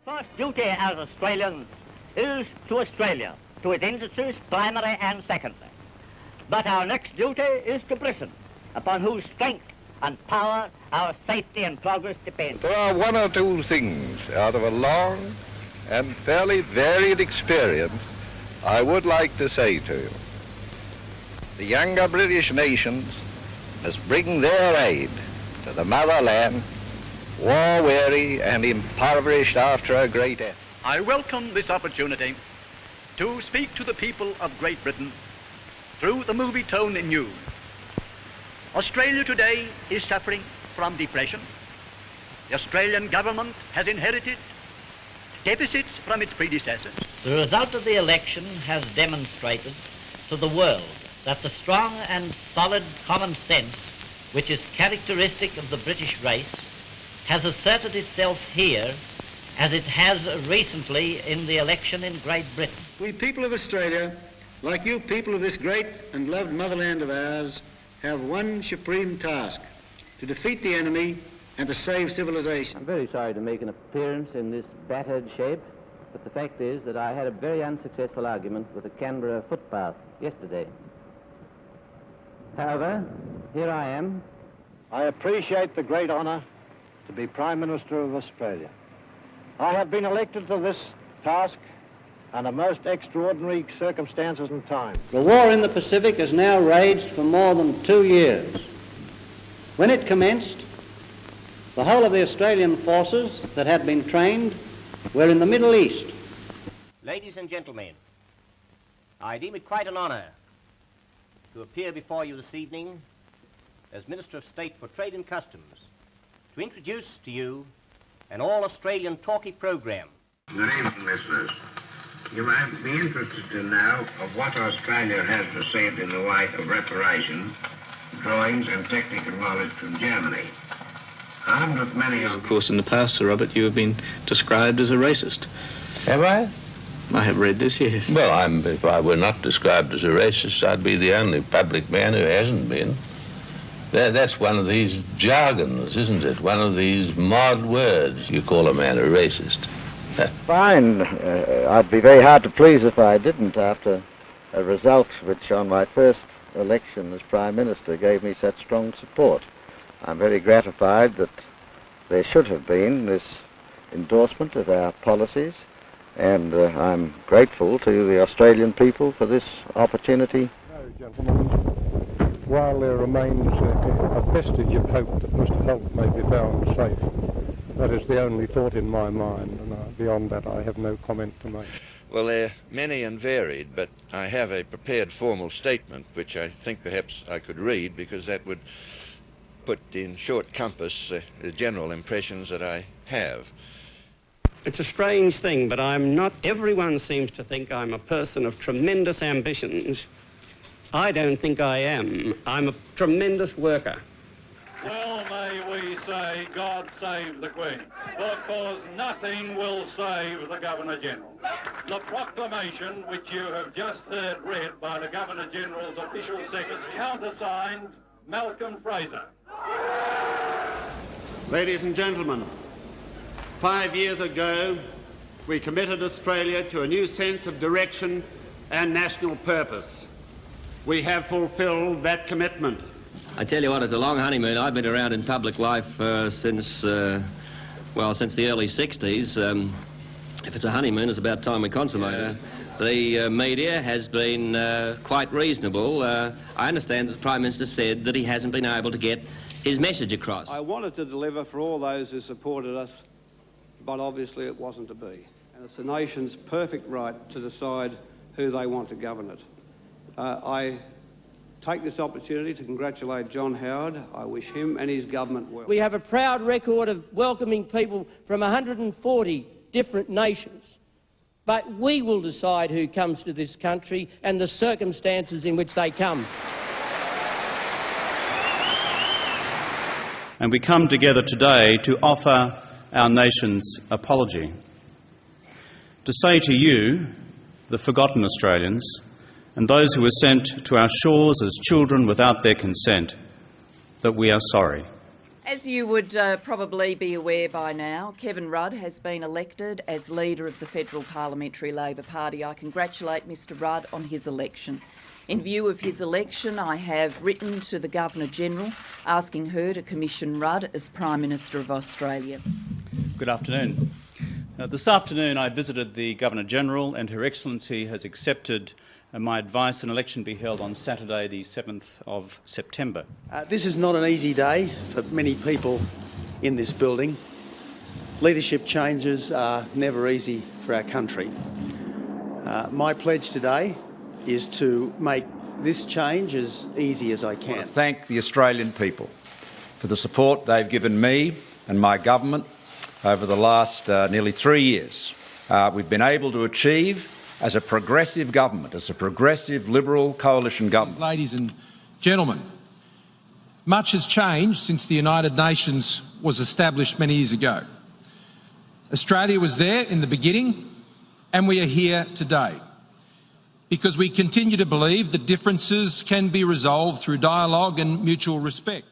First duty as Australians is to Australia, to its industries, primary and secondary. But our next duty is to Britain, upon whose strength and power our safety and progress depend. There are one or two things out of a long and fairly varied experience I would like to say to you. The younger British nations must bring their aid to the motherland, war-weary and impoverished after a great effort. I welcome this opportunity to speak to the people of Great Britain through the movie tone in news. Australia today is suffering from depression. The Australian government has inherited deficits from its predecessors. The result of the election has demonstrated to the world that the strong and solid common sense which is characteristic of the British race has asserted itself here as it has recently in the election in Great Britain. We people of Australia, like you people of this great and loved motherland of ours, have one supreme task: to defeat the enemy and to save civilization. I'm very sorry to make an appearance in this battered shape, but the fact is that I had a very unsuccessful argument with a Canberra footpath yesterday. However, here I am. I appreciate the great honour to be Prime Minister of Australia. I have been elected to this task under most extraordinary circumstances and times. The war in the Pacific has now raged for more than 2 years. When it commenced, the whole of the Australian forces that had been trained were in the Middle East. Ladies and gentlemen, I deem it quite an honour to appear before you this evening as Minister of State for Trade and Customs to introduce to you an all-Australian talkie programme. Good evening, listeners. You might be interested to know of what Australia has received in the way of reparation, drawings and technical knowledge from Germany. Armed with many of course, in the past, Sir Robert, you have been described as a racist. Have I? I have read this, yes. Well, if I were not described as a racist, I'd be the only public man who hasn't been. That's one of these jargons, isn't it? One of these mod words. You call a man a racist. Fine. I'd be very hard to please if I didn't, after a result which on my first election as Prime Minister gave me such strong support. I'm very gratified that there should have been this endorsement of our policies, and I'm grateful to the Australian people for this opportunity. No, gentlemen, while there remains a vestige of hope that Mr. Hawke may be found safe, that is the only thought in my mind, and beyond that I have no comment to make. Well, they're many and varied, but I have a prepared formal statement which I think perhaps I could read, because that would put in short compass the general impressions that I have. It's a strange thing, but I'm not... Everyone seems to think I'm a person of tremendous ambitions. I don't think I am. I'm a tremendous worker. Well, may we say, God save the Queen, because nothing will save the Governor-General. The proclamation which you have just heard read by the Governor-General's official secretary, countersigned Malcolm Fraser. Ladies and gentlemen, 5 years ago, we committed Australia to a new sense of direction and national purpose. We have fulfilled that commitment. I tell you what, it's a long honeymoon. I've been around in public life since the early 60s. If it's a honeymoon, it's about time we consummate it. The media has been quite reasonable. I understand that the Prime Minister said that he hasn't been able to get his message across. I wanted to deliver for all those who supported us, but obviously it wasn't to be. And it's the nation's perfect right to decide who they want to govern it. I take this opportunity to congratulate John Howard. I wish him and his government well. We have a proud record of welcoming people from 140 different nations, but we will decide who comes to this country and the circumstances in which they come. And we come together today to offer our nation's apology, to say to you, the forgotten Australians, and those who were sent to our shores as children without their consent, that we are sorry. As you would probably be aware by now, Kevin Rudd has been elected as leader of the Federal Parliamentary Labor Party. I congratulate Mr Rudd on his election. In view of his election, I have written to the Governor-General asking her to commission Rudd as Prime Minister of Australia. Good afternoon. This afternoon I visited the Governor-General and Her Excellency has accepted my advice an election be held on Saturday the 7th of September. This is not an easy day for many people in this building. Leadership changes are never easy for our country. My pledge today is to make this change as easy as I can. I want to thank the Australian people for the support they've given me and my government over the last nearly 3 years. We've been able to achieve, as a progressive government, as a progressive Liberal coalition government. Ladies and gentlemen, much has changed since the United Nations was established many years ago. Australia was there in the beginning, and we are here today because we continue to believe that differences can be resolved through dialogue and mutual respect.